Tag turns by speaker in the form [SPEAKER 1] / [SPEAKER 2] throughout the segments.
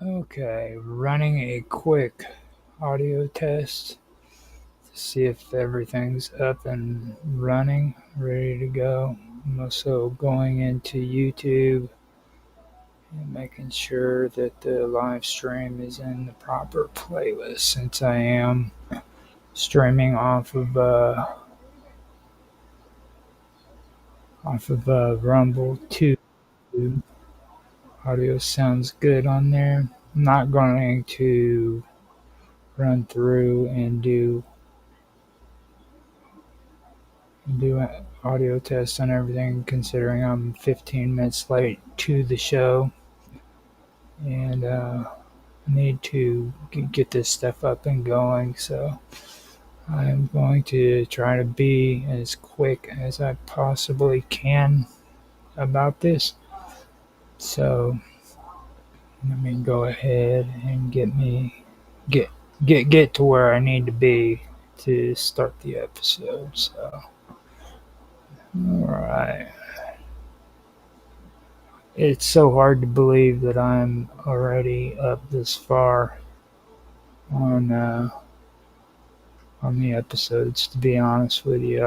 [SPEAKER 1] Okay, running a quick audio test to see if everything's up and running, ready to go. I'm also going into YouTube and making sure that the live stream is in the proper playlist since I am streaming off of Rumble too. Audio sounds good on there. I'm not going to run through and do an audio test on everything, considering I'm 15 minutes late to the show and need to get this stuff up and going. So I'm going to try to be as quick as I possibly can about this. So let me go ahead and get get to where I need to be to start the episode. So all right. It's so hard to believe that I'm already up this far on uh, on the episodes. To be honest with you,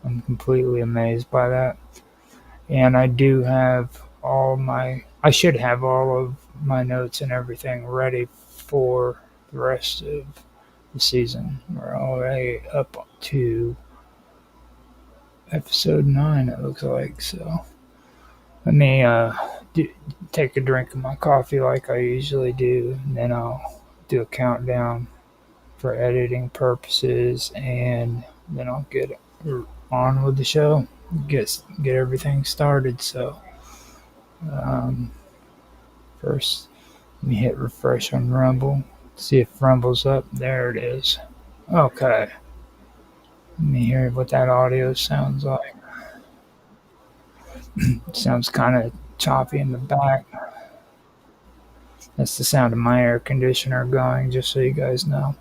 [SPEAKER 1] I'm completely amazed by that, and I do have I should have all of my notes and everything ready for the rest of the season. We're already up to episode 9. It looks like so. Let me do, take a drink of my coffee like I usually do, and then I'll do a countdown for editing purposes, and then I'll get on with the show, get everything started. So um, first, let me hit refresh on Rumble, see if Rumble's up. There it is. Okay, let me hear what that audio sounds like. It sounds kind of choppy in the back. That's the sound of my air conditioner going, just so you guys know.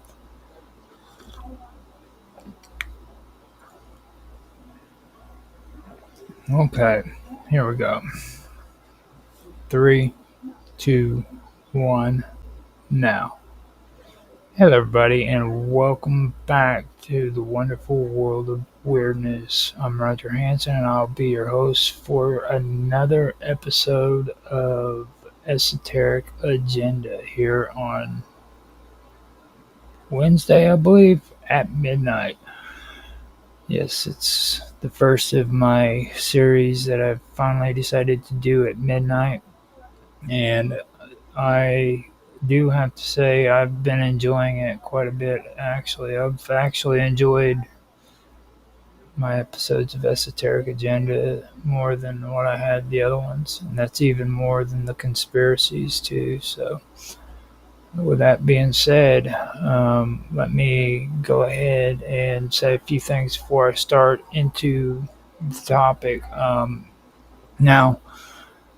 [SPEAKER 1] Okay, here we go. 3, 2, 1, now. Hello, everybody, and welcome back to the wonderful world of weirdness. I'm Roger Hanson, and I'll be your host for another episode of Esoteric Agenda here on Wednesday, I believe, at midnight. Yes, it's the first of my series that I've finally decided to do at midnight, and I do have to say I've been enjoying it quite a bit. Actually, I've actually enjoyed my episodes of Esoteric Agenda more than what I had the other ones, and that's even more than the conspiracies too. So, with that being said, let me go ahead and say a few things before I start into the topic. Now,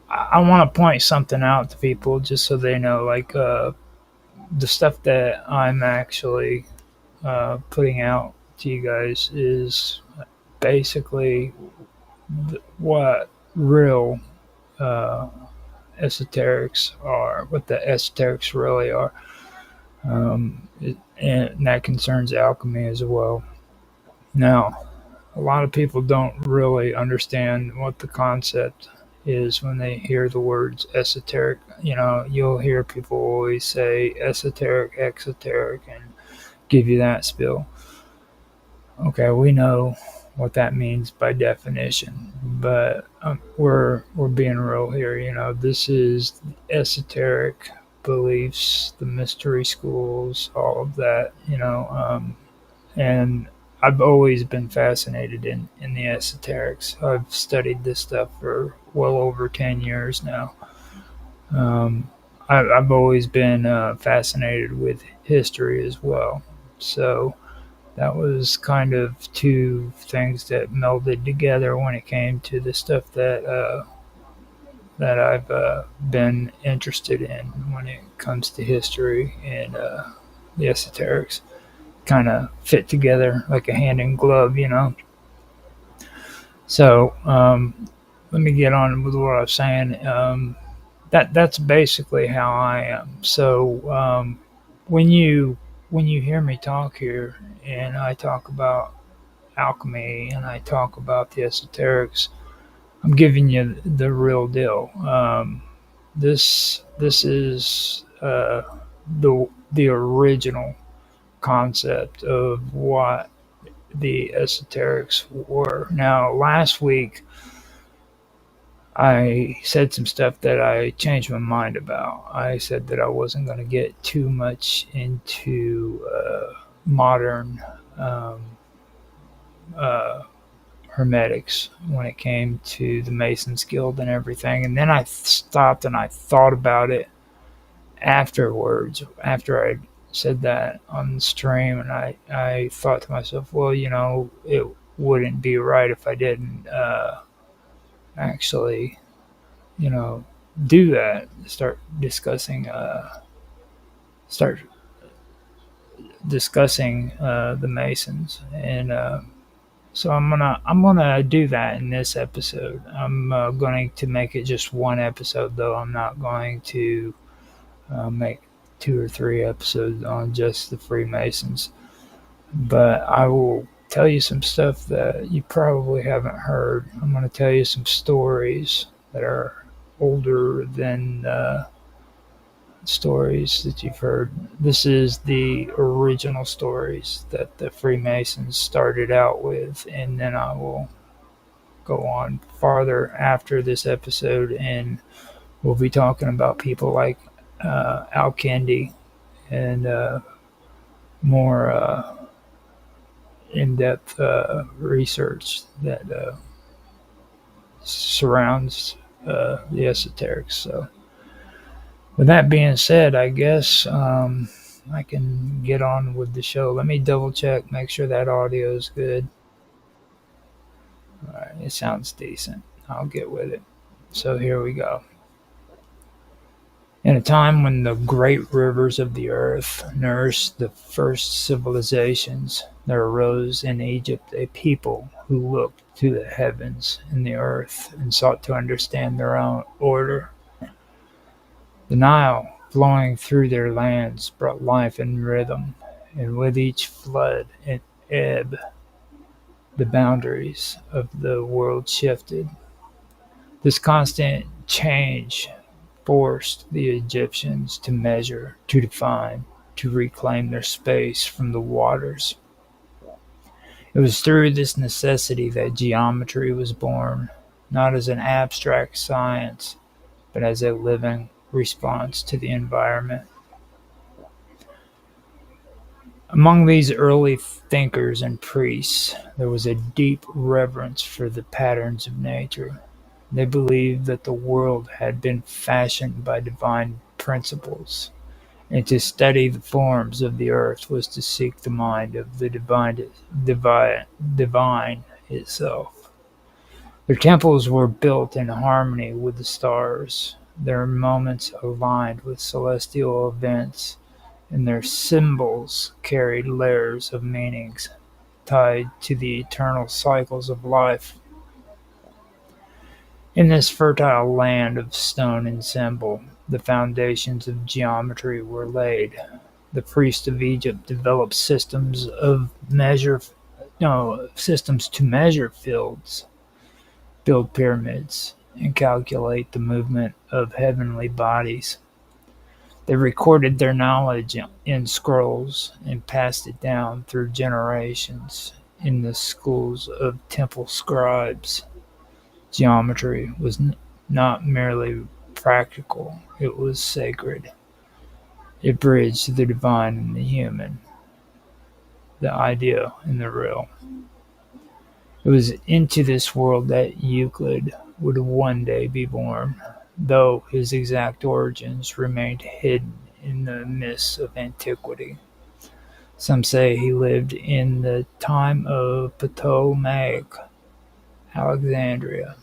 [SPEAKER 1] I want to point something out to people just so they know, like the stuff that I'm actually putting out to you guys is basically what real uh, esoterics are, what the esoterics really are. And that concerns alchemy as well. Now, a lot of people don't really understand what the concept is when they hear the words esoteric. You'll hear people always say esoteric, exoteric, and give you that spiel. Okay, we know what that means by definition, but we're being real here. This is esoteric beliefs, the mystery schools, all of that. And I've always been fascinated in the esoterics. I've studied this stuff for well over 10 years now. Um, I've always been fascinated with history as well. So that was kind of two things that melded together when it came to the stuff that I've been interested in when it comes to history and the esoterics. Kind of fit together like a hand in glove. So let me get on with what I was saying. that's basically how I am. So when you when you hear me talk here, and I talk about alchemy and I talk about the esoterics, I'm giving you the real deal. This is the original concept of what the esoterics were. Now, last week I said some stuff that I changed my mind about. I said that I wasn't going to get too much into modern um, uh, hermetics when it came to the Masons Guild and everything. And then I stopped and I thought about it afterwards, after I said that on the stream, and I thought to myself, well, it wouldn't be right if I didn't actually, you know, do that. Start discussing the Masons, and so I'm gonna do that in this episode. I'm going to make it just one episode, though. I'm not going to make 2 or 3 episodes on just the Freemasons, but I will tell you some stuff that you probably haven't heard. I'm going to tell you some stories that are older than stories that you've heard. This is the original stories that the Freemasons started out with, and then I will go on farther after this episode, and we'll be talking about people like Al Kendi and more in-depth research that surrounds the esoterics. So, with that being said, I guess I can get on with the show. Let me double check, make sure that audio is good. All right, it sounds decent. I'll get with it. So here we go. In a time when the great rivers of the earth nourished the first civilizations, there arose in Egypt a people who looked to the heavens and the earth and sought to understand their own order. The Nile, flowing through their lands, brought life and rhythm, and with each flood and ebb, the boundaries of the world shifted. This constant change forced the Egyptians to measure, to define, to reclaim their space from the waters. It was through this necessity that geometry was born, not as an abstract science, but as a living response to the environment. Among these early thinkers and priests, there was a deep reverence for the patterns of nature. They believed that the world had been fashioned by divine principles, and to study the forms of the earth was to seek the mind of the divine itself. Their temples were built in harmony with the stars, their moments aligned with celestial events, and their symbols carried layers of meanings tied to the eternal cycles of life. In this fertile land of stone and symbol, the foundations of geometry were laid. The priests of Egypt developed systems to measure fields, build pyramids, and calculate the movement of heavenly bodies. They recorded their knowledge in scrolls and passed it down through generations in the schools of temple scribes. Geometry was not merely practical, it was sacred. It bridged the divine and the human, the ideal and the real. It was into this world that Euclid would one day be born, though his exact origins remained hidden in the mists of antiquity. Some say he lived in the time of Ptolemaic Alexandria,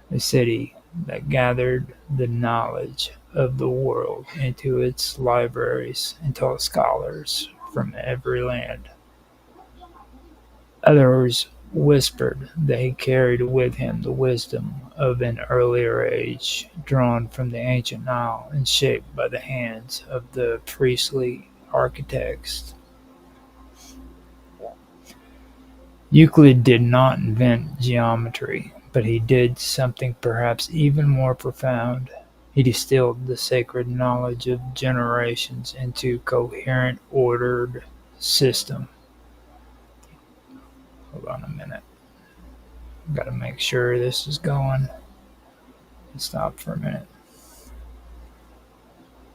[SPEAKER 1] a city that gathered the knowledge of the world into its libraries and taught scholars from every land. Others whispered that he carried with him the wisdom of an earlier age, drawn from the ancient Nile and shaped by the hands of the priestly architects. Euclid did not invent geometry, but he did something perhaps even more profound. He distilled the sacred knowledge of generations into coherent, ordered system. Hold on a minute. Got to make sure this is going. Stop for a minute.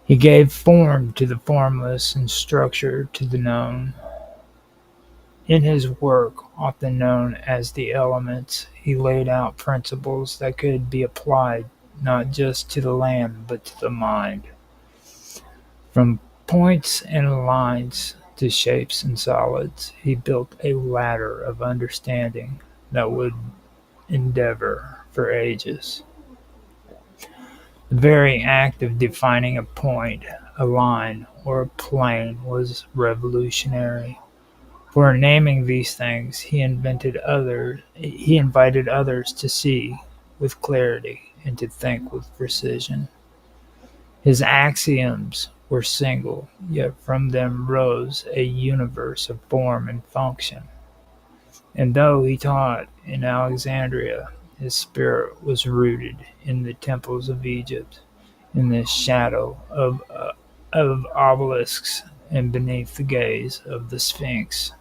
[SPEAKER 1] He gave form to the formless and structure to the known. In his work, often known as the Elements, he laid out principles that could be applied not just to the land but to the mind. From points and lines to shapes and solids, he built a ladder of understanding that would endeavor for ages. The very act of defining a point, a line, or a plane was revolutionary. For in naming these things, he invited others to see with clarity and to think with precision. His axioms were single, yet from them rose a universe of form and function. And though he taught in Alexandria, his spirit was rooted in the temples of Egypt, in the shadow of obelisks and beneath the gaze of the Sphinx.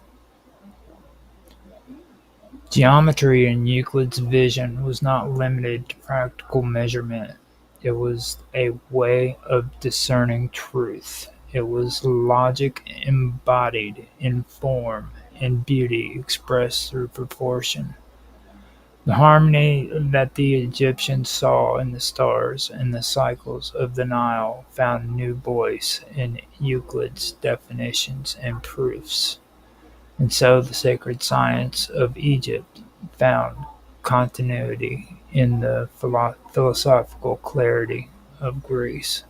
[SPEAKER 1] Geometry in Euclid's vision was not limited to practical measurement. It was a way of discerning truth. It was logic embodied in form and beauty expressed through proportion. The harmony that the Egyptians saw in the stars and the cycles of the Nile found new voice in Euclid's definitions and proofs. And so the sacred science of Egypt found continuity in the philosophical clarity of Greece.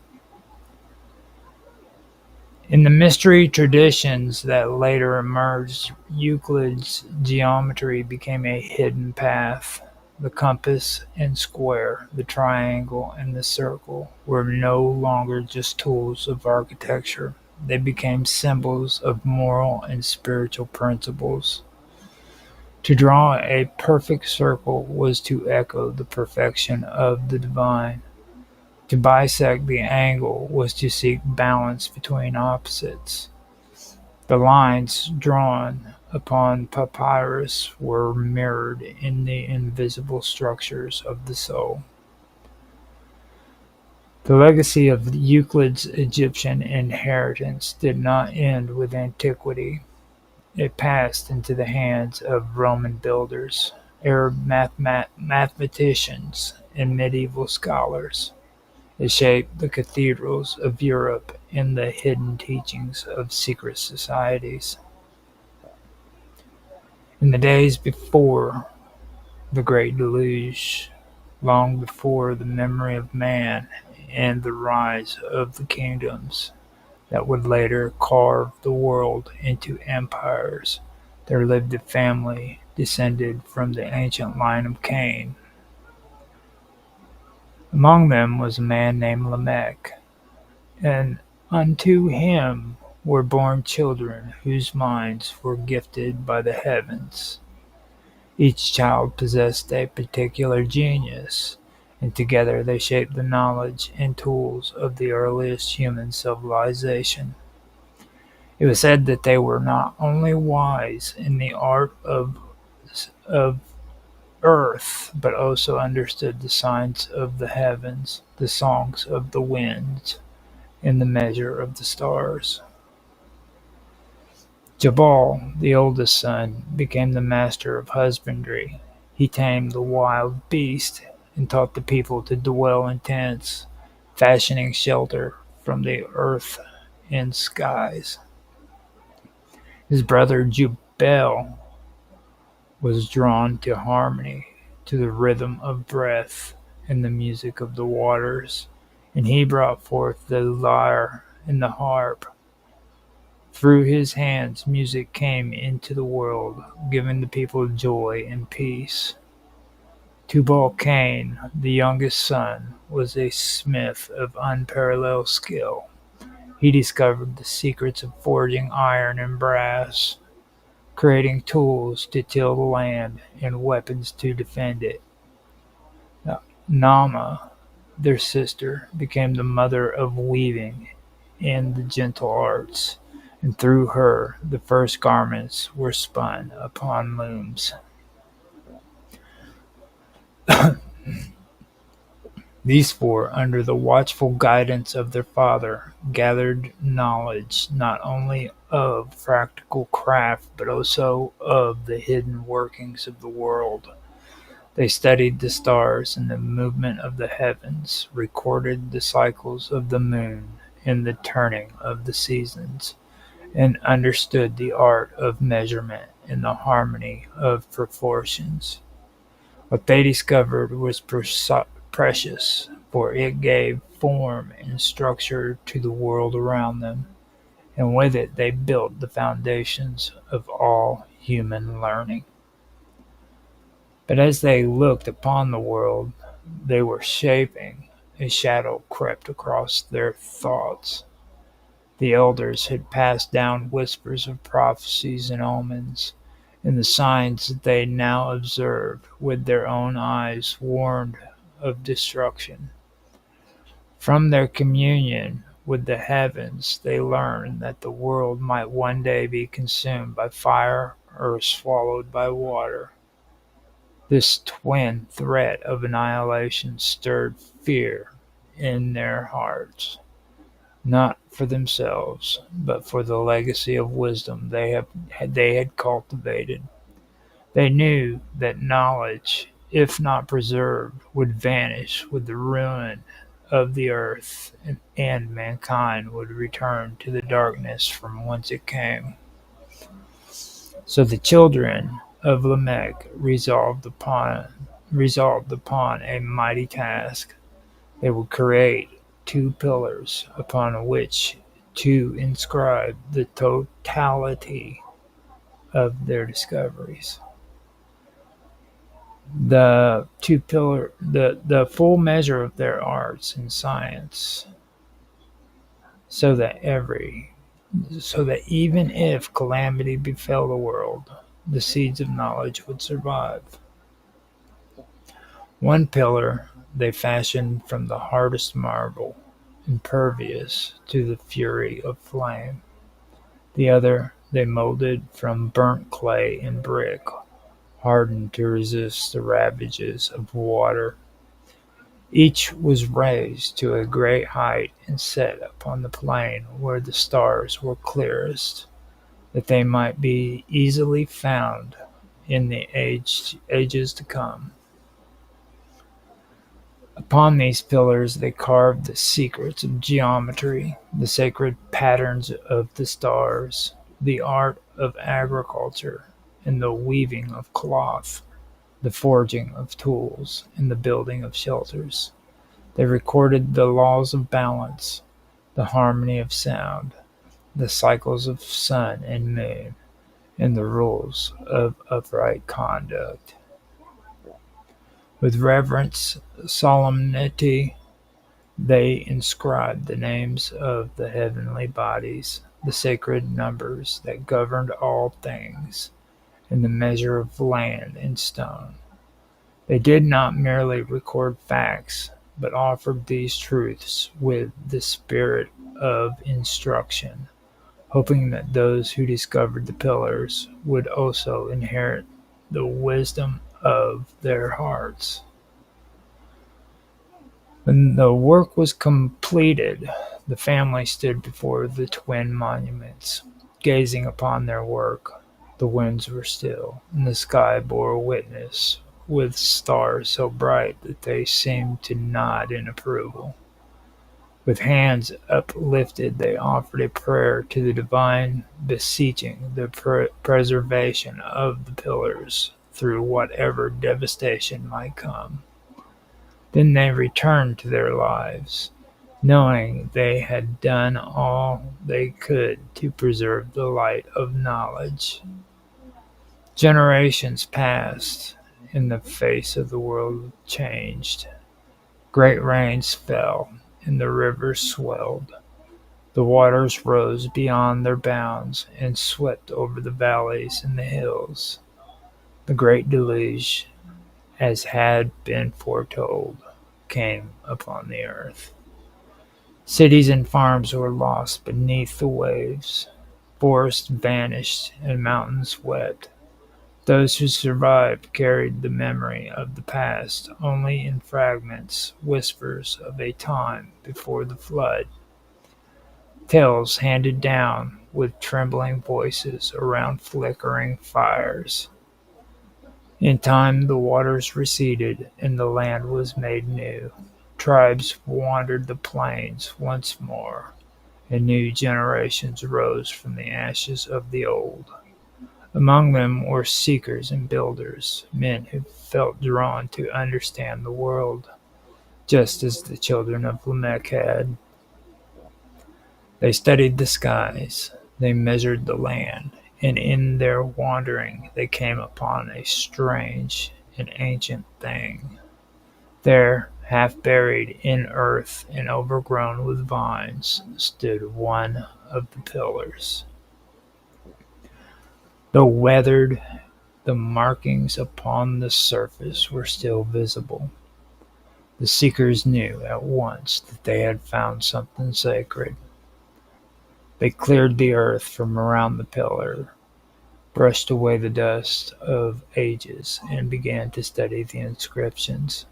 [SPEAKER 1] In the mystery traditions that later emerged, Euclid's geometry became a hidden path. The compass and square, the triangle and the circle were no longer just tools of architecture. They became symbols of moral and spiritual principles. To draw a perfect circle was to echo the perfection of the divine. To bisect the angle was to seek balance between opposites. The lines drawn upon papyrus were mirrored in the invisible structures of the soul. The legacy of Euclid's Egyptian inheritance did not end with antiquity. It passed into the hands of Roman builders, Arab mathematicians, and medieval scholars. It shaped the cathedrals of Europe and the hidden teachings of secret societies. In the days before the Great Deluge, long before the memory of man and the rise of the kingdoms that would later carve the world into empires, there lived a family descended from the ancient line of Cain. Among them was a man named Lamech, and unto him were born children whose minds were gifted by the heavens. Each child possessed a particular genius, and together they shaped the knowledge and tools of the earliest human civilization. It was said that they were not only wise in the art of earth, but also understood the signs of the heavens, the songs of the winds, and the measure of the stars. Jabal, the oldest son, became the master of husbandry. He tamed the wild beast and taught the people to dwell in tents, fashioning shelter from the earth and skies. His brother Jubal was drawn to harmony, to the rhythm of breath and the music of the waters, and he brought forth the lyre and the harp. Through his hands music came into the world, giving the people joy and peace. Tubal-Cain, the youngest son, was a smith of unparalleled skill. He discovered the secrets of forging iron and brass, creating tools to till the land and weapons to defend it. Nama, their sister, became the mother of weaving and the gentle arts, and through her the first garments were spun upon looms. These four, under the watchful guidance of their father, gathered knowledge not only of practical craft but also of the hidden workings of the world. They studied the stars and the movement of the heavens, recorded the cycles of the moon and the turning of the seasons, and understood the art of measurement and the harmony of proportions. What they discovered was precious, for it gave form and structure to the world around them, and with it they built the foundations of all human learning. But as they looked upon the world they were shaping, a shadow crept across their thoughts. The elders had passed down whispers of prophecies and omens, and the signs that they now observed with their own eyes warned of destruction. From their communion with the heavens they learned that the world might one day be consumed by fire or swallowed by water. This twin threat of annihilation stirred fear in their hearts, not for themselves, but for the legacy of wisdom they had cultivated. They knew that knowledge, if not preserved, would vanish with the ruin of the earth, and mankind would return to the darkness from whence it came. So the children of Lamech resolved upon a mighty task. They would create two pillars upon which to inscribe the totality of their discoveries. The full measure of their arts and science, so that even if calamity befell the world, the seeds of knowledge would survive. One pillar they fashioned from the hardest marble, impervious to the fury of flame. The other they molded from burnt clay and brick, hardened to resist the ravages of water. Each was raised to a great height and set upon the plain where the stars were clearest, that they might be easily found in the ages to come. Upon these pillars they carved the secrets of geometry, the sacred patterns of the stars, the art of agriculture, and the weaving of cloth, the forging of tools, and the building of shelters. They recorded the laws of balance, the harmony of sound, the cycles of sun and moon, and the rules of upright conduct. With reverence, solemnity, they inscribed the names of the heavenly bodies, the sacred numbers that governed all things, and the measure of land and stone. They did not merely record facts, but offered these truths with the spirit of instruction, hoping that those who discovered the pillars would also inherit the wisdom of their hearts. When the work was completed, the family stood before the twin monuments, gazing upon their work. The winds were still, and the sky bore witness with stars so bright that they seemed to nod in approval. With hands uplifted they offered a prayer to the divine, beseeching the preservation of the pillars through whatever devastation might come. Then they returned to their lives, knowing they had done all they could to preserve the light of knowledge. Generations passed, and the face of the world changed. Great rains fell, and the rivers swelled. The waters rose beyond their bounds and swept over the valleys and the hills. The great deluge, as had been foretold, came upon the earth. Cities and farms were lost beneath the waves. Forests vanished and mountains wept. Those who survived carried the memory of the past only in fragments, whispers of a time before the flood, tales handed down with trembling voices around flickering fires. In time the waters receded and the land was made new. Tribes wandered the plains once more, and new generations rose from the ashes of the old. Among them were seekers and builders, men who felt drawn to understand the world, just as the children of Lamech had. They studied the skies, they measured the land, and in their wandering they came upon a strange and ancient thing. There, half buried in earth and overgrown with vines, stood one of the pillars. Though weathered, the markings upon the surface were still visible. The seekers knew at once that they had found something sacred. They cleared the earth from around the pillar, brushed away the dust of ages, and began to study the inscriptions.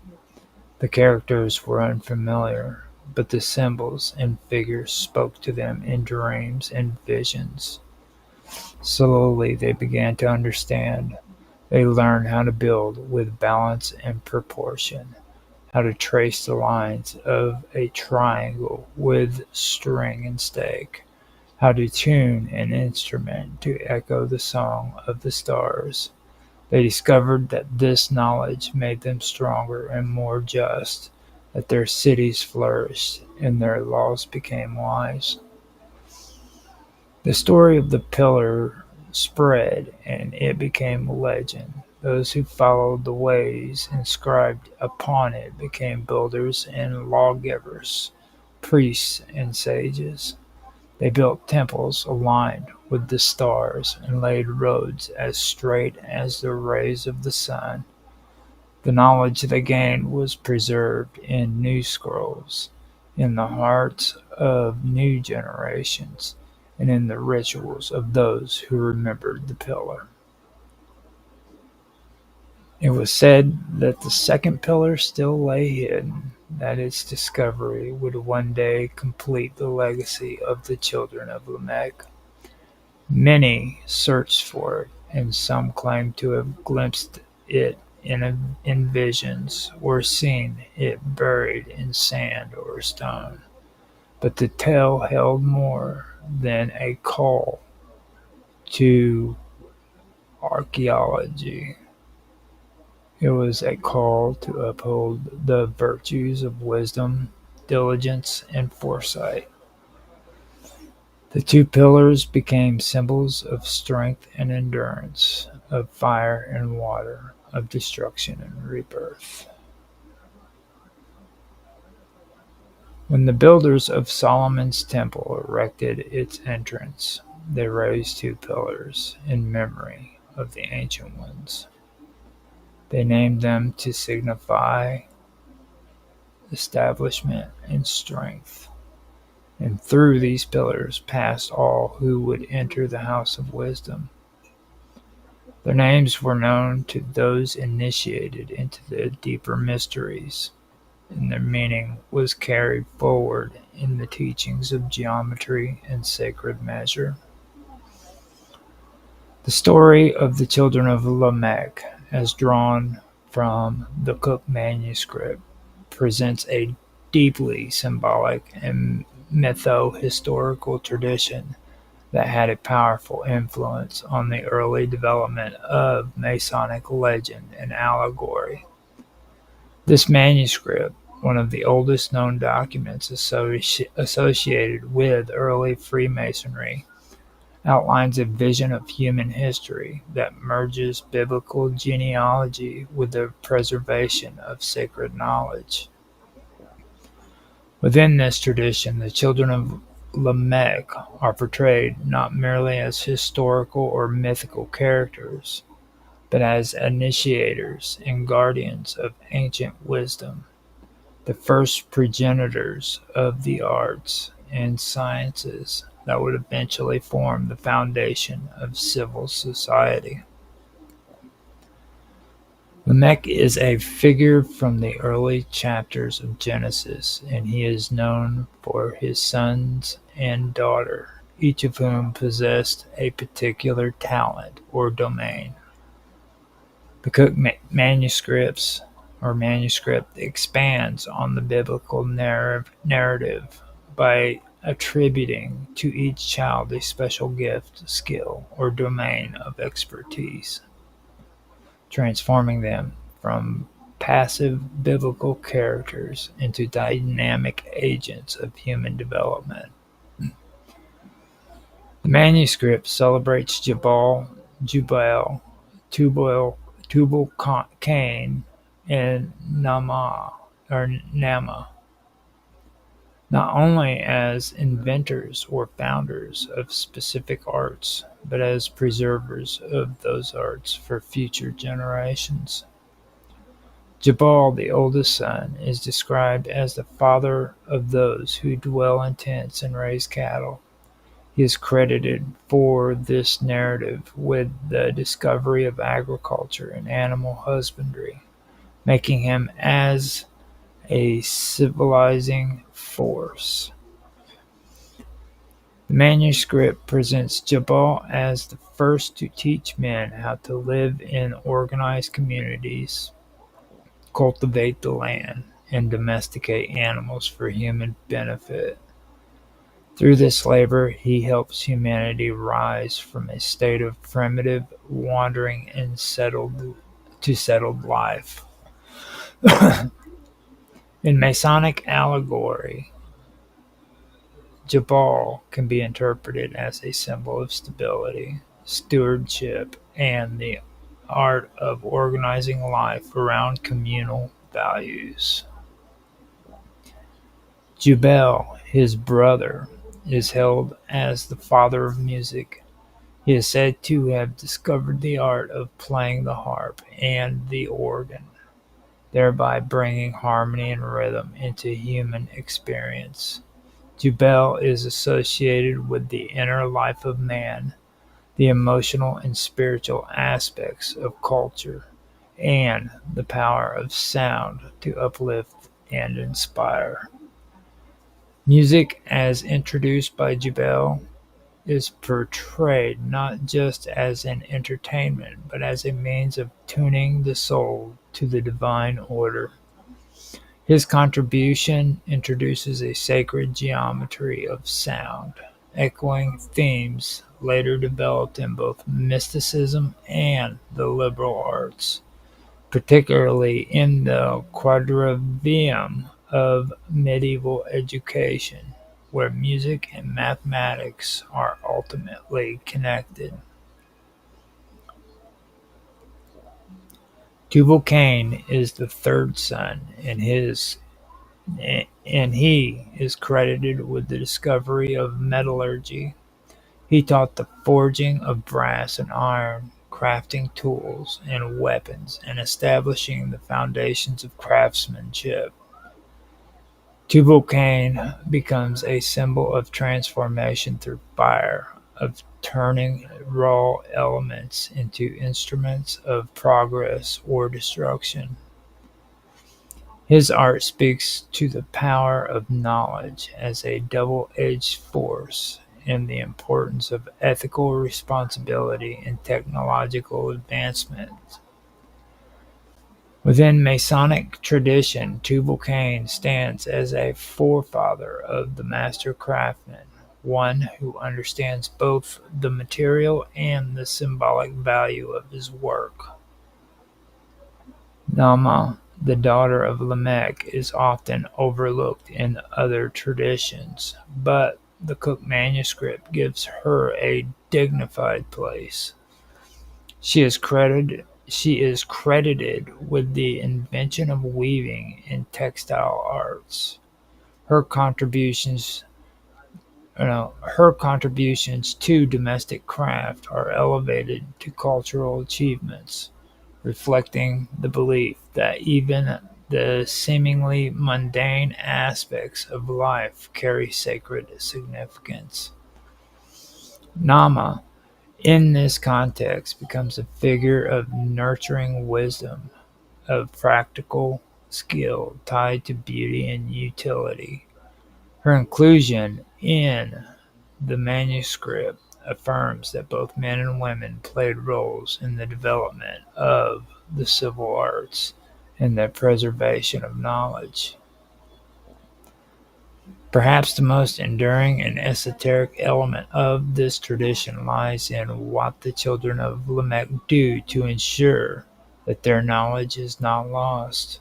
[SPEAKER 1] The characters were unfamiliar, but the symbols and figures spoke to them in dreams and visions. Slowly they began to understand. They learned how to build with balance and proportion, how to trace the lines of a triangle with string and stake, how to tune an instrument to echo the song of the stars. They discovered that this knowledge made them stronger and more just, that their cities flourished and their laws became wise. The story of the pillar spread and it became a legend. Those who followed the ways inscribed upon it became builders and lawgivers, priests and sages. They built temples aligned with the stars and laid roads as straight as the rays of the sun. The knowledge they gained was preserved in new scrolls, in the hearts of new generations, and in the rituals of those who remembered the pillar. It was said that the second pillar still lay hidden, that its discovery would one day complete the legacy of the children of Lamech. Many searched for it, and some claimed to have glimpsed it in visions, or seen it buried in sand or stone. But the tale held more than a call to archaeology. It was a call to uphold the virtues of wisdom, diligence, and foresight. The two pillars became symbols of strength and endurance, of fire and water, of destruction and rebirth. When the builders of Solomon's temple erected its entrance, they raised two pillars in memory of the ancient ones. They named them to signify establishment and strength. And through these pillars passed all who would enter the house of wisdom. Their names were known to those initiated into the deeper mysteries, and their meaning was carried forward in the teachings of geometry and sacred measure. The story of the children of Lamech, as drawn from the Cook manuscript, presents a deeply symbolic and mytho-historical tradition that had a powerful influence on the early development of Masonic legend and allegory. This manuscript one of the oldest known documents associated with early Freemasonry, outlines a vision of human history that merges biblical genealogy with the preservation of sacred knowledge. Within this tradition, the children of Lamech are portrayed not merely as historical or mythical characters, but as initiators and guardians of ancient wisdom, the first progenitors of the arts and sciences that would eventually form the foundation of civil society. Lamech is a figure from the early chapters of Genesis, and he is known for his sons and daughter, each of whom possessed a particular talent or domain. The Cook manuscript expands on the biblical narrative by attributing to each child a special gift, skill, or domain of expertise, transforming them from passive biblical characters into dynamic agents of human development. The manuscript celebrates Jubal, Tubal-Cain, and Nama, not only as inventors or founders of specific arts, but as preservers of those arts for future generations. Jabal, the oldest son, is described as the father of those who dwell in tents and raise cattle. He is credited for this narrative with the discovery of agriculture and animal husbandry, making him as a civilizing force. The manuscript presents Jabal as the first to teach men how to live in organized communities, cultivate the land, and domesticate animals for human benefit. Through this labor, he helps humanity rise from a state of primitive wandering and settled life. In Masonic allegory, Jabal can be interpreted as a symbol of stability, stewardship, and the art of organizing life around communal values. Jubal, his brother, is held as the father of music. He is said to have discovered the art of playing the harp and the organ, thereby bringing harmony and rhythm into human experience. Jubal is associated with the inner life of man, the emotional and spiritual aspects of culture, and the power of sound to uplift and inspire. Music, as introduced by Jubal, is portrayed not just as an entertainment, but as a means of tuning the soul to the divine order. His contribution introduces a sacred geometry of sound, echoing themes later developed in both mysticism and the liberal arts, particularly in the quadrivium of medieval education, where music and mathematics are ultimately connected. Tubal-Cain is the third son, and he is credited with the discovery of metallurgy. He taught the forging of brass and iron, crafting tools and weapons, and establishing the foundations of craftsmanship. Tubal-Cain becomes a symbol of transformation through fire, of turning raw elements into instruments of progress or destruction. His art speaks to the power of knowledge as a double-edged force and the importance of ethical responsibility and technological advancement. Within Masonic tradition, Tubal-Cain stands as a forefather of the master craftsman, one who understands both the material and the symbolic value of his work. Nama the daughter of Lamech is often overlooked in other traditions, but the Cook manuscript gives her a dignified place. She is credited with the invention of weaving and textile arts. Her contributions her contributions to domestic craft are elevated to cultural achievements, reflecting the belief that even the seemingly mundane aspects of life carry sacred significance. Nama, in this context, becomes a figure of nurturing wisdom, of practical skill tied to beauty and utility. Her inclusion in the manuscript affirms that both men and women played roles in the development of the civil arts and the preservation of knowledge. Perhaps the most enduring and esoteric element of this tradition lies in what the children of Lamech do to ensure that their knowledge is not lost.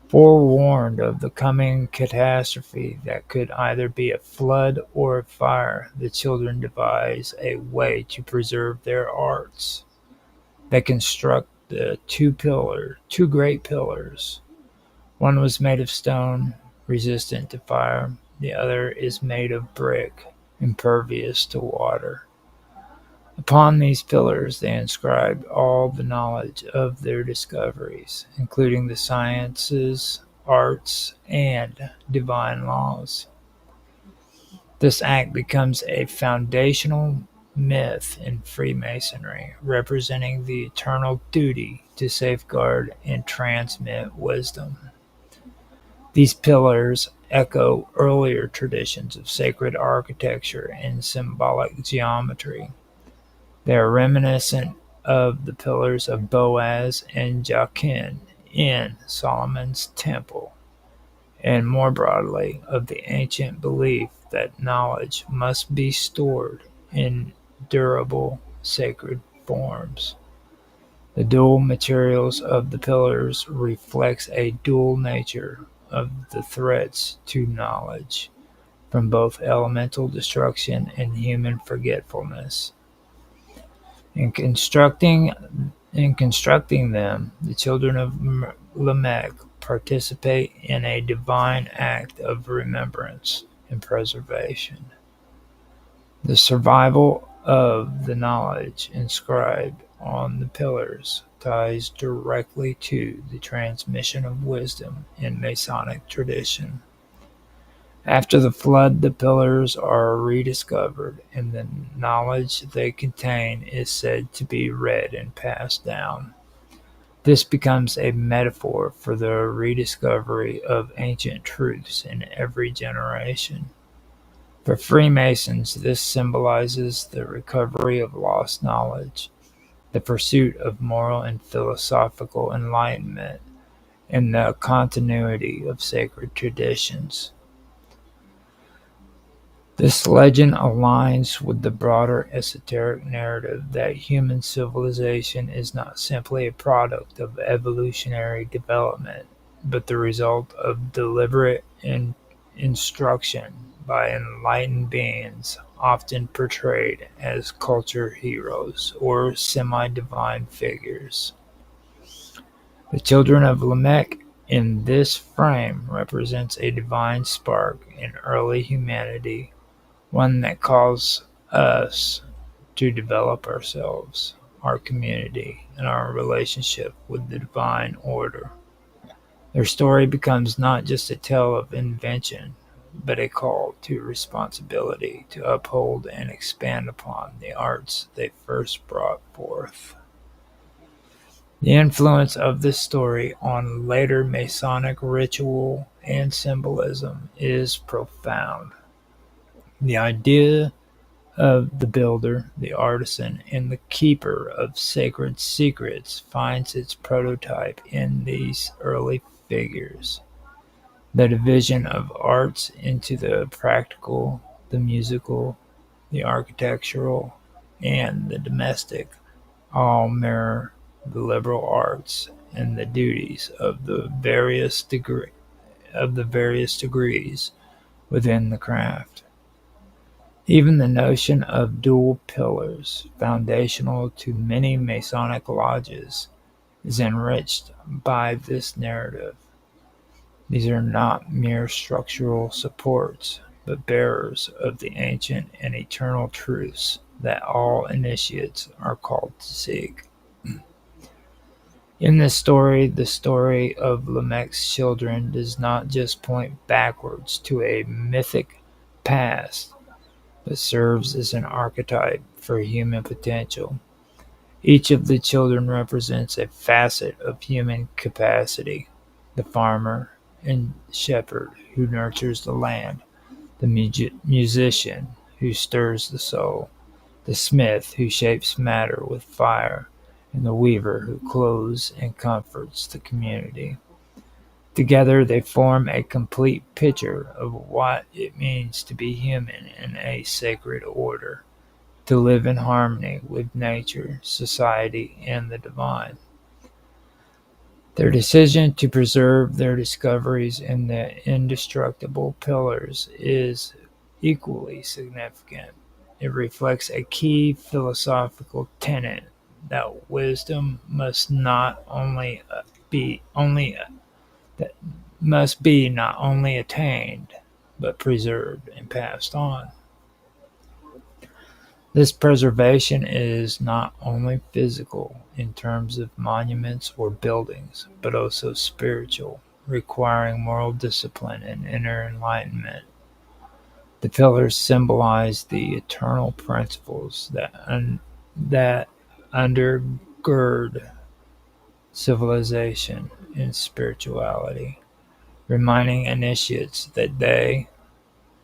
[SPEAKER 1] Forewarned of the coming catastrophe that could either be a flood or a fire, the children devise a way to preserve their arts. They construct the two great pillars. One was made of stone, resistant to fire. The other is made of brick, impervious to water. Upon these pillars they inscribed all the knowledge of their discoveries, including the sciences, arts, and divine laws. This act becomes a foundational myth in Freemasonry, representing the eternal duty to safeguard and transmit wisdom. These pillars echo earlier traditions of sacred architecture and symbolic geometry. They are reminiscent of the pillars of Boaz and Jachin in Solomon's temple, and more broadly of the ancient belief that knowledge must be stored in durable, sacred forms. The dual materials of the pillars reflects a dual nature of the threats to knowledge, from both elemental destruction and human forgetfulness. In constructing them, the children of Lamech participate in a divine act of remembrance and preservation. The survival of the knowledge inscribed on the pillars ties directly to the transmission of wisdom in Masonic tradition. After the flood, the pillars are rediscovered, and the knowledge they contain is said to be read and passed down. This becomes a metaphor for the rediscovery of ancient truths in every generation. For Freemasons, this symbolizes the recovery of lost knowledge, the pursuit of moral and philosophical enlightenment, and the continuity of sacred traditions. This legend aligns with the broader esoteric narrative that human civilization is not simply a product of evolutionary development, but the result of deliberate instruction by enlightened beings, often portrayed as culture heroes or semi-divine figures. The children of Lamech in this frame represents a divine spark in early humanity, one that calls us to develop ourselves, our community, and our relationship with the divine order. Their story becomes not just a tale of invention, but a call to responsibility to uphold and expand upon the arts they first brought forth. The influence of this story on later Masonic ritual and symbolism is profound. The idea of the builder, the artisan, and the keeper of sacred secrets finds its prototype in these early figures. The division of arts into the practical, the musical, the architectural, and the domestic all mirror the liberal arts and the duties of the various degrees within the craft. Even the notion of dual pillars, foundational to many Masonic lodges, is enriched by this narrative. These are not mere structural supports, but bearers of the ancient and eternal truths that all initiates are called to seek. In this story, the story of Lamech's children does not just point backwards to a mythic past, but serves as an archetype for human potential. Each of the children represents a facet of human capacity: the farmer and shepherd who nurtures the land, the musician who stirs the soul, the smith who shapes matter with fire, and the weaver who clothes and comforts the community. Together they form a complete picture of what it means to be human in a sacred order, to live in harmony with nature, society, and the divine. Their decision to preserve their discoveries in the indestructible pillars is equally significant. It reflects a key philosophical tenet that wisdom be only that must be not only attained, but preserved and passed on. This preservation is not only physical in terms of monuments or buildings, but also spiritual, requiring moral discipline and inner enlightenment. The pillars symbolize the eternal principles that undergird civilization and spirituality, reminding initiates that they,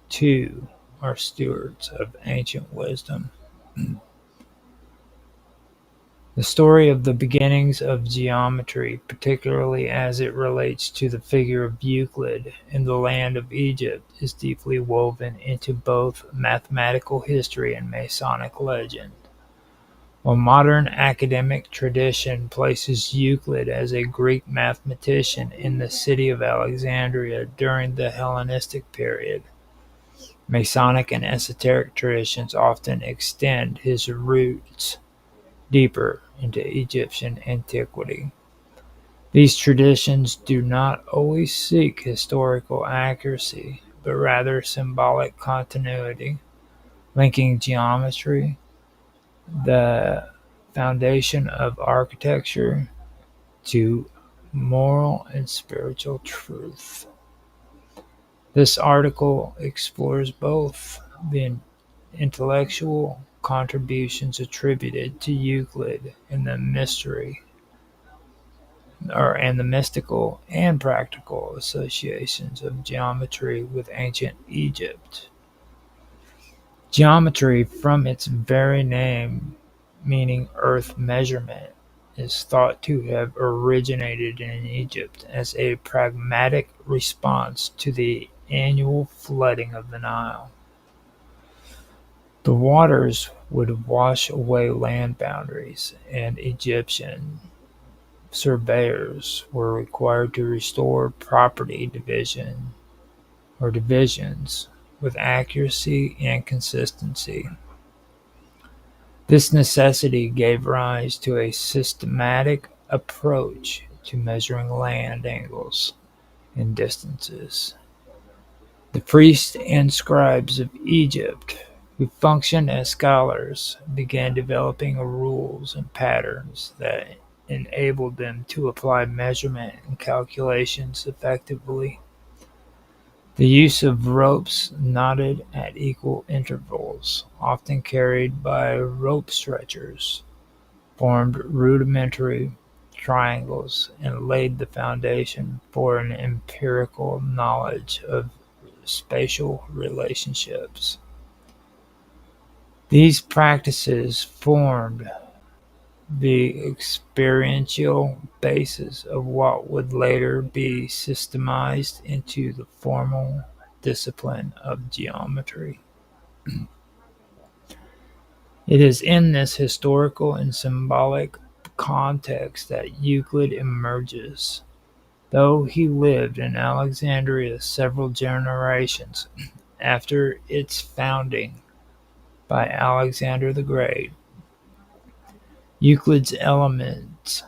[SPEAKER 1] too, are stewards of ancient wisdom. The story of the beginnings of geometry, particularly as it relates to the figure of Euclid in the land of Egypt, is deeply woven into both mathematical history and Masonic legend. While modern academic tradition places Euclid as a Greek mathematician in the city of Alexandria during the Hellenistic period, Masonic and esoteric traditions often extend his roots deeper into Egyptian antiquity. These traditions do not always seek historical accuracy, but rather symbolic continuity, linking geometry, the foundation of architecture, to moral and spiritual truth. This article explores both the intellectual contributions attributed to Euclid and the mystical and practical associations of geometry with ancient Egypt. Geometry, from its very name meaning earth measurement, is thought to have originated in Egypt as a pragmatic response to the annual flooding of the Nile. The waters would wash away land boundaries, and Egyptian surveyors were required to restore property divisions with accuracy and consistency. This necessity gave rise to a systematic approach to measuring land angles and distances. The priests and scribes of Egypt, who functioned as scholars, began developing rules and patterns that enabled them to apply measurement and calculations effectively. The use of ropes knotted at equal intervals, often carried by rope stretchers, formed rudimentary triangles and laid the foundation for an empirical knowledge of spatial relationships. These practices formed the experiential basis of what would later be systemized into the formal discipline of geometry. It is in this historical and symbolic context that Euclid emerges. Though he lived in Alexandria several generations after its founding by Alexander the Great, Euclid's Elements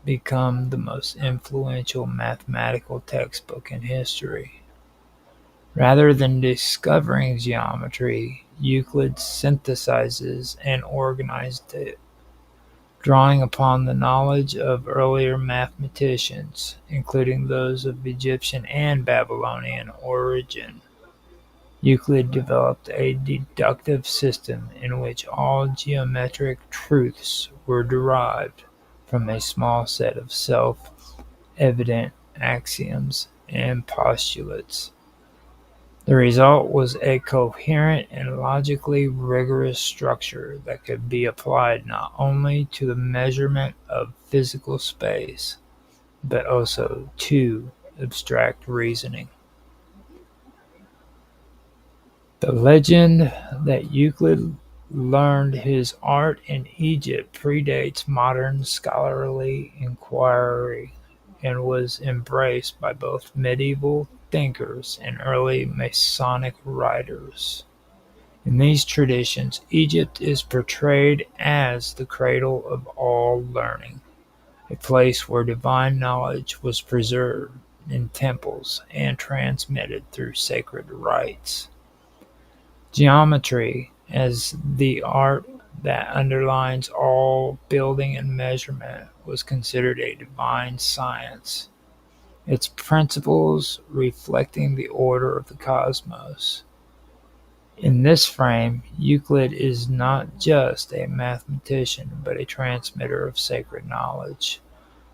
[SPEAKER 1] become the most influential mathematical textbook in history. Rather than discovering geometry, Euclid synthesizes and organized it, drawing upon the knowledge of earlier mathematicians, including those of Egyptian and Babylonian origin. Euclid developed a deductive system in which all geometric truths were derived from a small set of self-evident axioms and postulates. The result was a coherent and logically rigorous structure that could be applied not only to the measurement of physical space, but also to abstract reasoning. The legend that Euclid learned his art in Egypt predates modern scholarly inquiry and was embraced by both medieval thinkers and early Masonic writers. In these traditions, Egypt is portrayed as the cradle of all learning, a place where divine knowledge was preserved in temples and transmitted through sacred rites. Geometry, as the art that underlies all building and measurement, was considered a divine science, its principles reflecting the order of the cosmos. In this frame, Euclid is not just a mathematician, but a transmitter of sacred knowledge,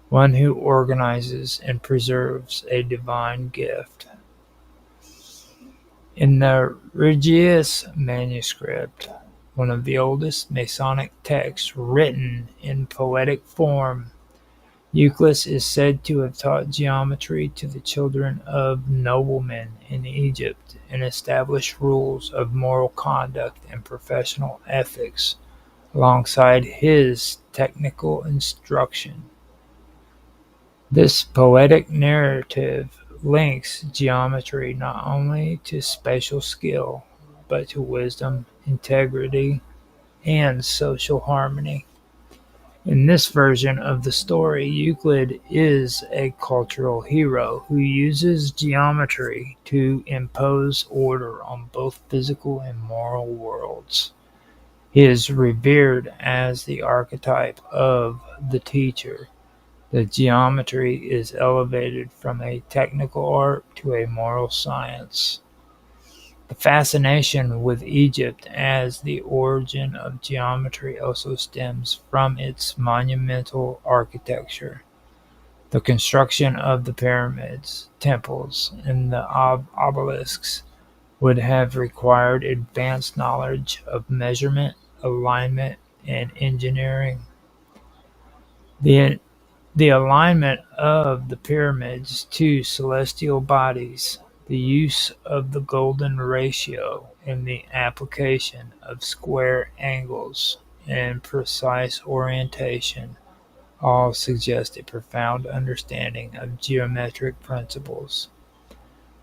[SPEAKER 1] one who organizes and preserves a divine gift. In the Regius manuscript, one of the oldest Masonic texts written in poetic form, Euclid is said to have taught geometry to the children of noblemen in Egypt and established rules of moral conduct and professional ethics alongside his technical instruction. This poetic narrative links geometry not only to spatial skill, but to wisdom, integrity, and social harmony. In this version of the story, Euclid is a cultural hero who uses geometry to impose order on both physical and moral worlds. He is revered as the archetype of the teacher. The geometry is elevated from a technical art to a moral science. The fascination with Egypt as the origin of geometry also stems from its monumental architecture. The construction of the pyramids, temples, and the obelisks would have required advanced knowledge of measurement, alignment, and engineering. The The alignment of the pyramids to celestial bodies, the use of the golden ratio, and the application of square angles and precise orientation all suggest a profound understanding of geometric principles.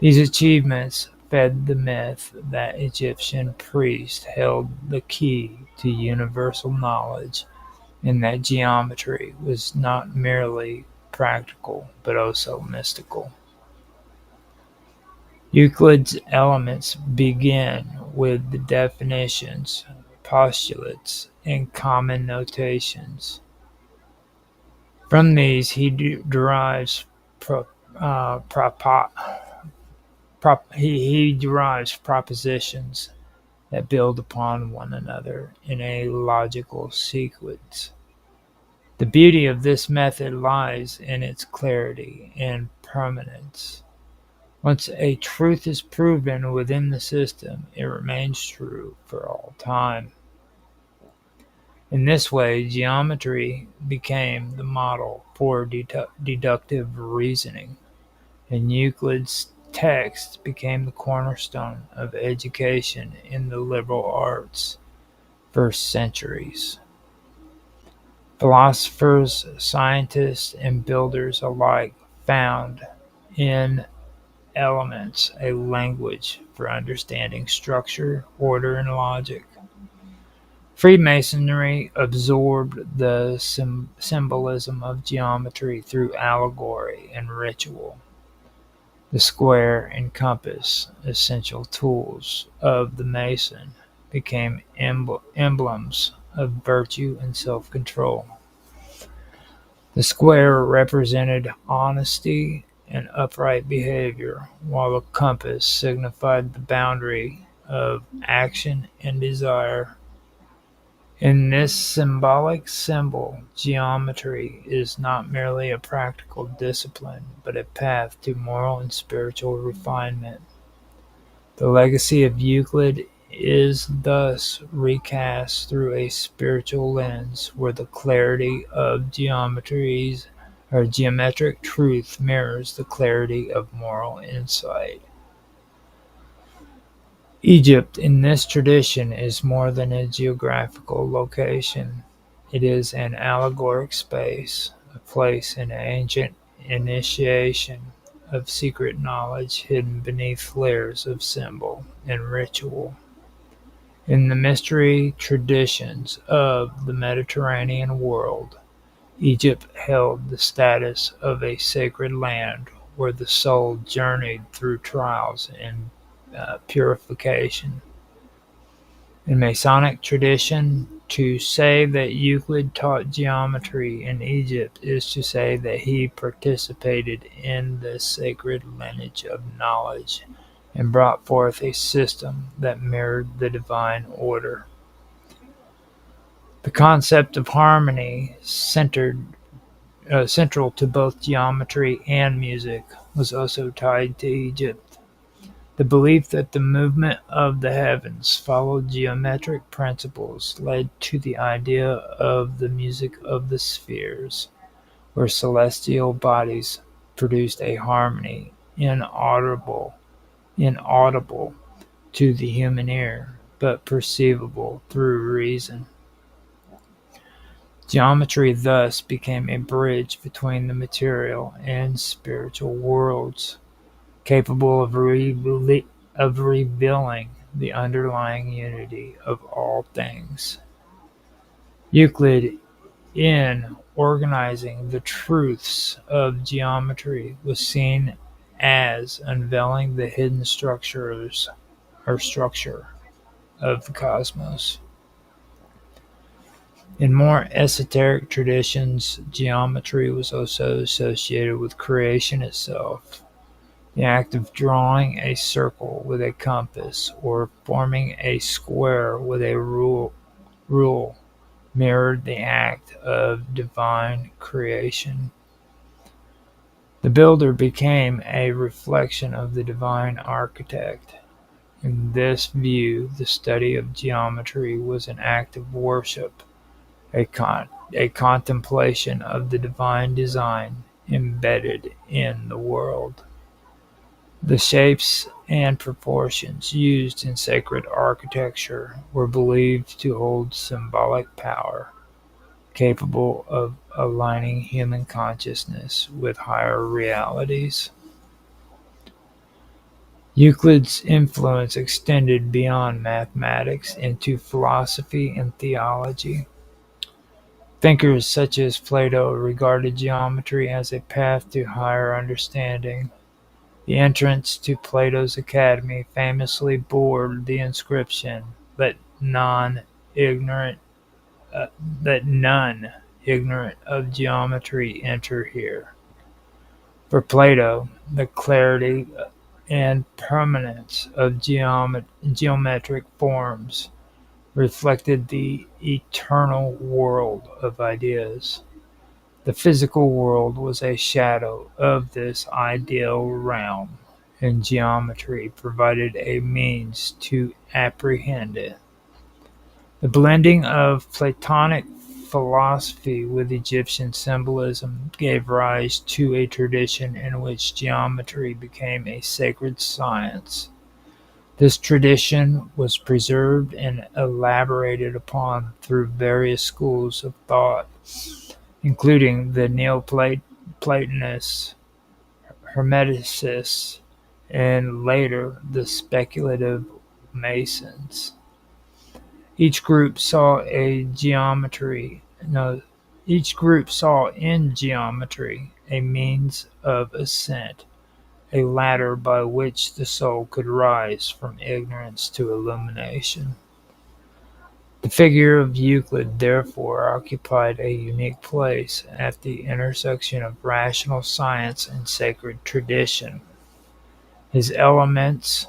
[SPEAKER 1] These achievements fed the myth that Egyptian priests held the key to universal knowledge and that geometry was not merely practical but also mystical. Euclid's Elements begin with the definitions, postulates, and common notations. From these he derives he derives propositions that build upon one another in a logical sequence. The beauty of this method lies in its clarity and permanence. Once a truth is proven within the system, it remains true for all time. In this way, geometry became the model for deductive reasoning, and Euclid's text became the cornerstone of education in the liberal arts for centuries. Philosophers, scientists, and builders alike found in elements a language for understanding structure, order, and logic. Freemasonry absorbed the symbolism of geometry through allegory and ritual. The square and compass, essential tools of the Mason, became emblems of virtue and self-control. The square represented honesty and upright behavior, while the compass signified the boundary of action and desire. In this symbolic symbol, geometry is not merely a practical discipline, but a path to moral and spiritual refinement. The legacy of Euclid is thus recast through a spiritual lens, where the clarity of geometric truth mirrors the clarity of moral insight. Egypt in this tradition is more than a geographical location. It is an allegoric space, a place in ancient initiation of secret knowledge hidden beneath layers of symbol and ritual. In the mystery traditions of the Mediterranean world, Egypt held the status of a sacred land where the soul journeyed through trials and purification. In Masonic tradition, to say that Euclid taught geometry in Egypt is to say that he participated in the sacred lineage of knowledge and brought forth a system that mirrored the divine order. The concept of harmony, central to both geometry and music, was also tied to Egypt. The belief that the movement of the heavens followed geometric principles led to the idea of the music of the spheres, where celestial bodies produced a harmony inaudible to the human ear, but perceivable through reason. Geometry thus became a bridge between the material and spiritual worlds, capable of revealing the underlying unity of all things. Euclid, in organizing the truths of geometry, was seen as unveiling the hidden structure of the cosmos. In more esoteric traditions, geometry was also associated with creation itself. The act of drawing a circle with a compass or forming a square with a rule mirrored the act of divine creation. The builder became a reflection of the divine architect. In this view, the study of geometry was an act of worship, a contemplation of the divine design embedded in the world. The shapes and proportions used in sacred architecture were believed to hold symbolic power, capable of aligning human consciousness with higher realities. Euclid's influence extended beyond mathematics into philosophy and theology. Thinkers such as Plato regarded geometry as a path to higher understanding. The entrance to Plato's academy famously bore the inscription, "Let none ignorant of geometry enter here." For Plato, the clarity and permanence of geometric forms reflected the eternal world of ideas. The physical world was a shadow of this ideal realm, and geometry provided a means to apprehend it. The blending of Platonic philosophy with Egyptian symbolism gave rise to a tradition in which geometry became a sacred science. This tradition was preserved and elaborated upon through various schools of thought, including the Neoplatonists, Hermeticists, and later the speculative Masons. Each group saw in geometry a means of ascent, a ladder by which the soul could rise from ignorance to illumination. The figure of Euclid therefore occupied a unique place at the intersection of rational science and sacred tradition. His Elements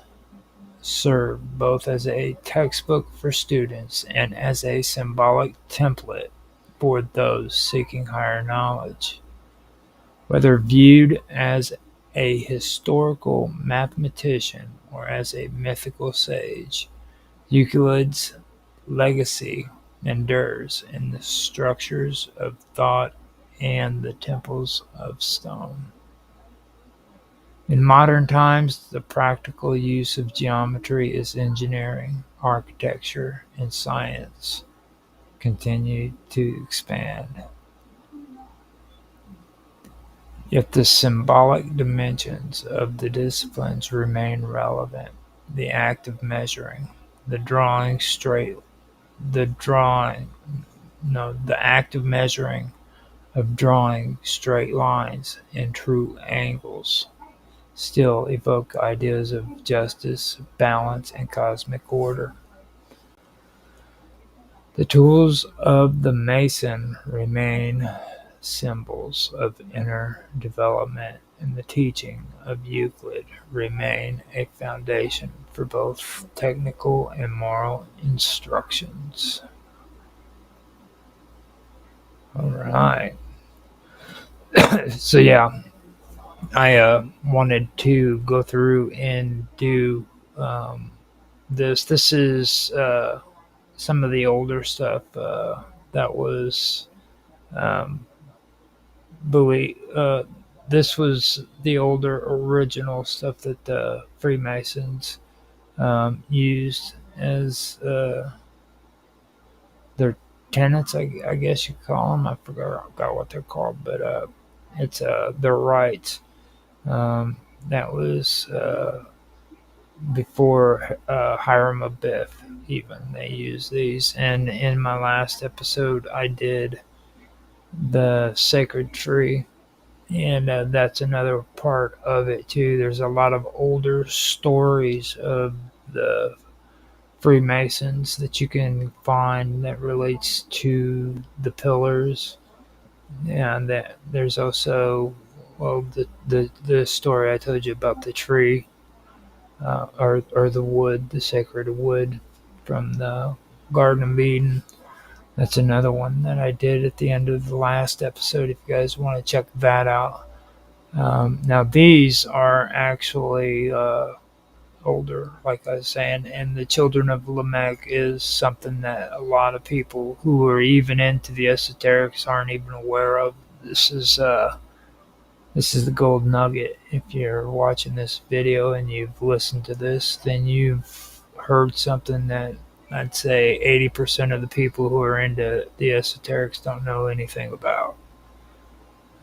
[SPEAKER 1] served both as a textbook for students and as a symbolic template for those seeking higher knowledge. Whether viewed as a historical mathematician or as a mythical sage, Euclid's legacy endures in the structures of thought and the temples of stone. In modern times, the practical use of geometry as engineering, architecture, and science continue to expand. Yet the symbolic dimensions of the disciplines remain relevant. The act of measuring, the act of measuring, of drawing straight lines and true angles still evoke ideas of justice, balance, and cosmic order. The tools of the Mason remain symbols of inner development, and the teaching of Euclid remain a foundation for both technical and moral instructions. All right. So yeah, I wanted to go through and do this. This is some of the older stuff that was believe. This was the older original stuff that the Freemasons used as their tenets, I guess you call them. I forgot what they're called, but it's their rights. That was before Hiram Abiff even. They used these. And in my last episode, I did the sacred tree. And that's another part of it too. There's a lot of older stories of the Freemasons that you can find that relates to the pillars, and that there's also the story I told you about the tree, or the wood, the sacred wood from the Garden of Eden. That's another one that I did at the end of the last episode, if you guys want to check that out. Now, these are actually older, like I was saying, and the Children of Lamech is something that a lot of people who are even into the esoterics aren't even aware of. This is the gold nugget. If you're watching this video and you've listened to this, then you've heard something that I'd say 80% of the people who are into the esoterics don't know anything about.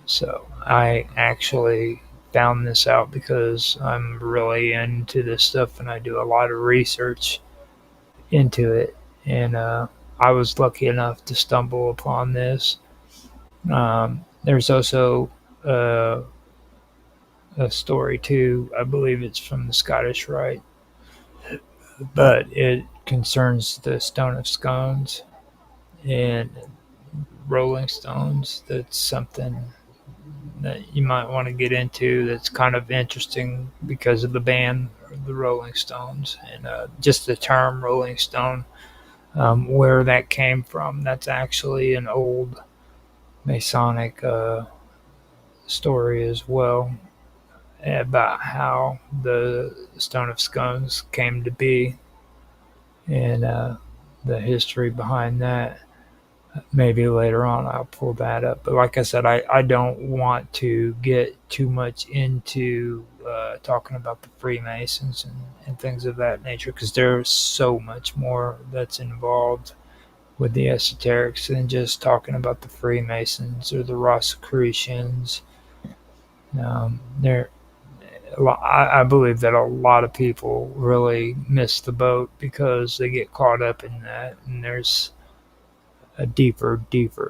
[SPEAKER 1] So I actually found this out because I'm really into this stuff and I do a lot of research into it. And I was lucky enough to stumble upon this. There's also a story too. I believe it's from the Scottish Rite, but it concerns the Stone of Scones and Rolling Stones. That's something that you might want to get into. That's kind of interesting because of the band, the Rolling Stones, and just the term Rolling Stone, where that came from. That's actually an old Masonic story as well, about how the Stone of Scones came to be, and the history behind that. Maybe later on I'll pull that up. But like I said, I don't want to get too much into talking about the Freemasons and things of that nature because there's so much more that's involved with the esoterics than just talking about the Freemasons or the Rosicrucians. There, I believe that a lot of people really miss the boat because they get caught up in that, and there's a deeper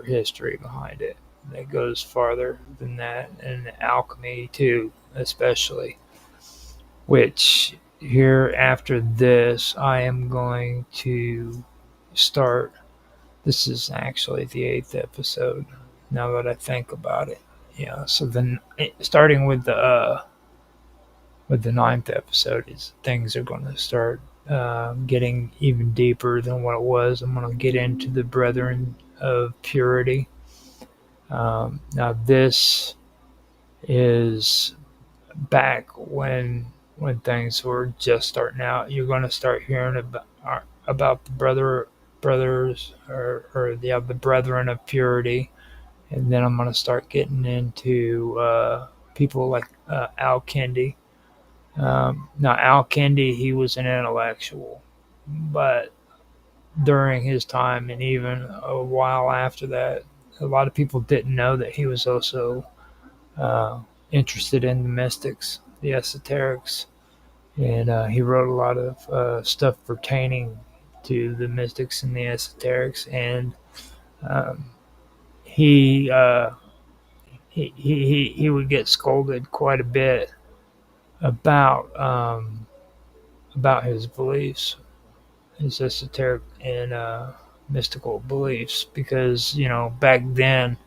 [SPEAKER 1] history behind it that goes farther than that, and alchemy too, especially. Which here after this, I am going to start. This is actually the eighth episode. Now that I think about it, yeah. So then, starting with the ninth episode, is things are going to start getting even deeper than what it was. I'm going to get into the Brethren of Purity. Now this is back when things were just starting out. You're going to start hearing about the brothers the Brethren of Purity, and then I'm going to start getting into people like Al Kendi. Now Al Kendi, he was an intellectual, but during his time and even a while after that, a lot of people didn't know that he was also uh, interested in the mystics, the esoterics, and he wrote a lot of stuff pertaining to the mystics and the esoterics. And um, he, uh, he would get scolded quite a bit about about his beliefs, his esoteric and mystical beliefs, because back then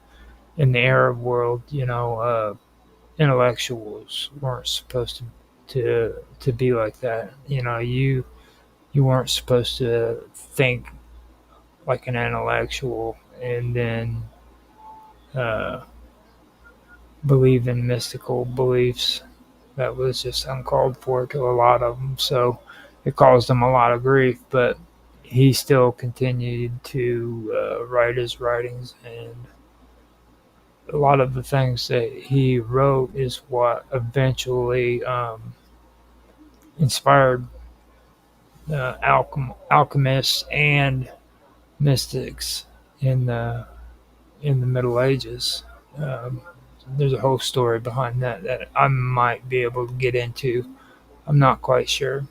[SPEAKER 1] in the Arab world, intellectuals weren't supposed to be like that. You weren't supposed to think like an intellectual and then uh, believe in mystical beliefs. That was just uncalled for to a lot of them. So it caused him a lot of grief, but he still continued to write his writings, and a lot of the things that he wrote is what eventually inspired alchemists and mystics in the Middle Ages. Um, there's a whole story behind that that I might be able to get into. I'm not quite sure.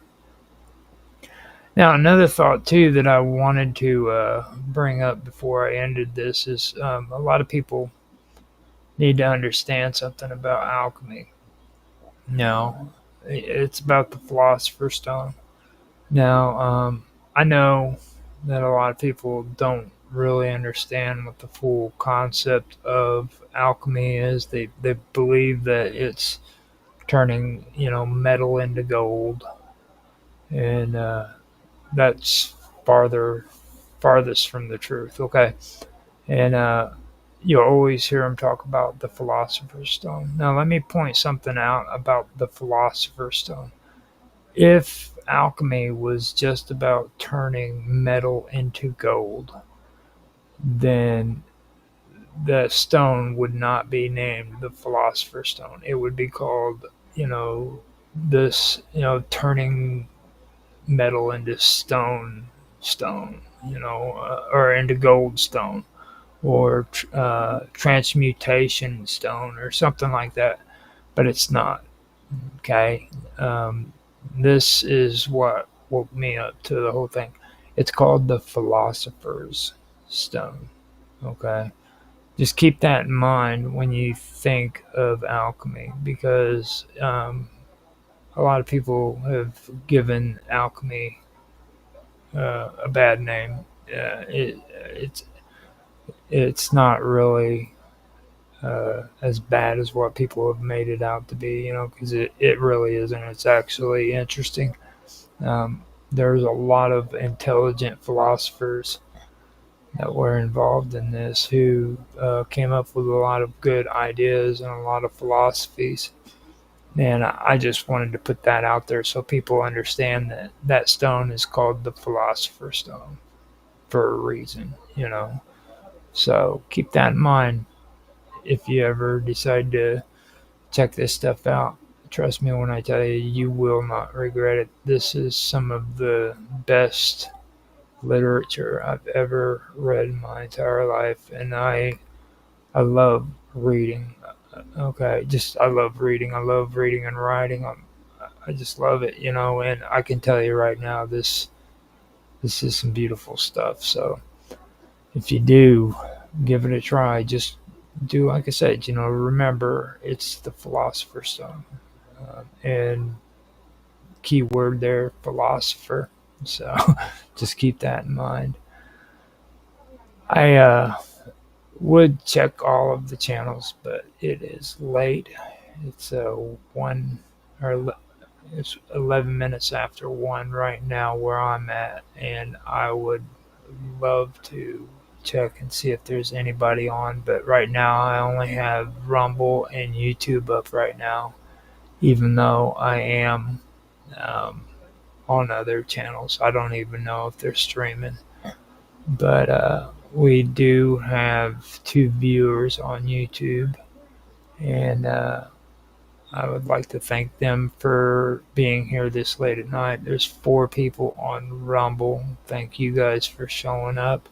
[SPEAKER 1] Now, another thought too that I wanted to bring up before I ended this is a lot of people need to understand something about alchemy. Now, it's about the Philosopher's Stone. Now, I know that a lot of people don't really understand what the full concept of alchemy is. They believe that it's turning metal into gold, and that's farthest from the truth. Okay, and you'll always hear them talk about the Philosopher's Stone. Now, let me point something out about the Philosopher's Stone. If alchemy was just about turning metal into gold, then the stone would not be named the Philosopher's Stone. It would be called, turning metal into stone, or into gold stone, or transmutation stone, or something like that. But it's not. Okay. This is what woke me up to the whole thing. It's called the Philosopher's Stone. Okay. Just keep that in mind when you think of alchemy, because a lot of people have given alchemy a bad name. It's not really as bad as what people have made it out to be, because it really isn't. It's actually interesting. There's a lot of intelligent philosophers that were involved in this who came up with a lot of good ideas and a lot of philosophies. And I just wanted to put that out there so people understand that stone is called the Philosopher's Stone for a reason. So keep that in mind if you ever decide to check this stuff out. Trust me when I tell you, you will not regret it. This is some of the best literature I've ever read in my entire life, and I love reading. Okay, just I love reading. I love reading and writing. I just love it, And I can tell you right now, this is some beautiful stuff. So if you do, give it a try. Just do like I said. Remember it's the Philosopher's Stone, and keyword there, philosopher. So just keep that in mind. I would check all of the channels, but it is late. It's 1 or it's 11 minutes after 1 right now where I'm at, and I would love to check and see if there's anybody on, but right now I only have Rumble and YouTube up right now, even though I am um, on other channels. I don't even know if they're streaming, but we do have 2 viewers on YouTube, and I would like to thank them for being here this late at night. There's 4 people on Rumble. Thank you guys for showing up.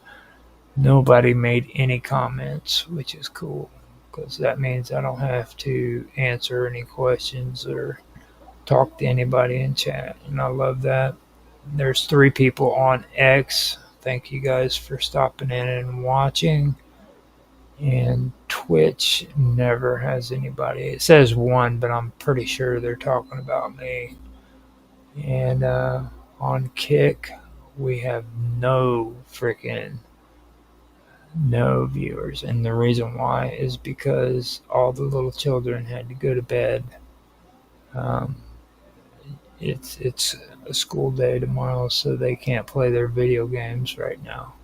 [SPEAKER 1] Nobody made any comments, which is cool because that means I don't have to answer any questions or talk to anybody in chat, and I love that. There's 3 people on X. Thank you guys for stopping in and watching. And Twitch never has anybody. It says 1, but I'm pretty sure they're talking about me. And on Kick, we have no viewers. And the reason why is because all the little children had to go to bed. Um, it's a school day tomorrow, so they can't play their video games right now.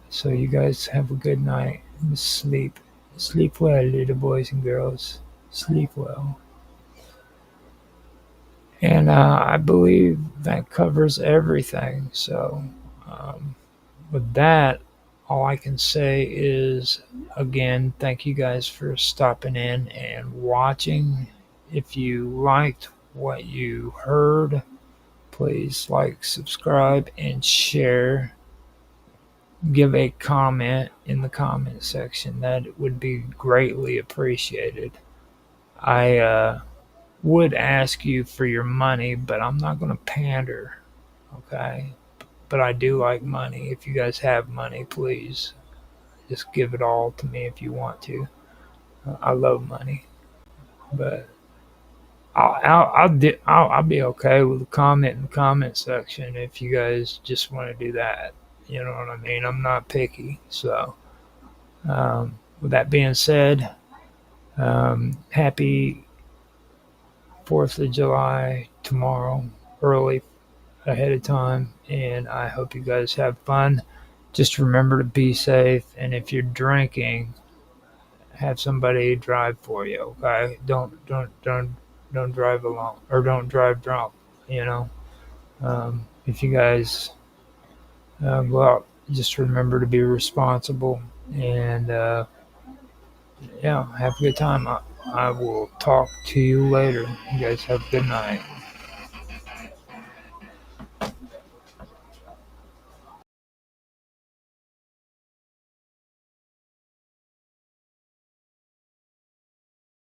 [SPEAKER 1] So you guys have a good night and sleep. Sleep well, little boys and girls. Sleep well. And I believe that covers everything. So with that, all I can say is, again, thank you guys for stopping in and watching. If you liked what you heard, please like, subscribe, and share. Give a comment in the comment section. That would be greatly appreciated. I would ask you for your money, but I'm not going to pander, okay? But I do like money. If you guys have money, please just give it all to me if you want to. I love money, but I'll be okay with a comment in the comment section if you guys just want to do that. You know what I mean? I'm not picky. So, with that being said, happy 4th of July tomorrow, early ahead of time, and I hope you guys have fun. Just remember to be safe, and if you're drinking, have somebody drive for you. Okay? Don't drive alone, or don't drive drunk. You know, if you guys go out, just remember to be responsible, and yeah, have a good time. I will talk to you later. You guys have a good night.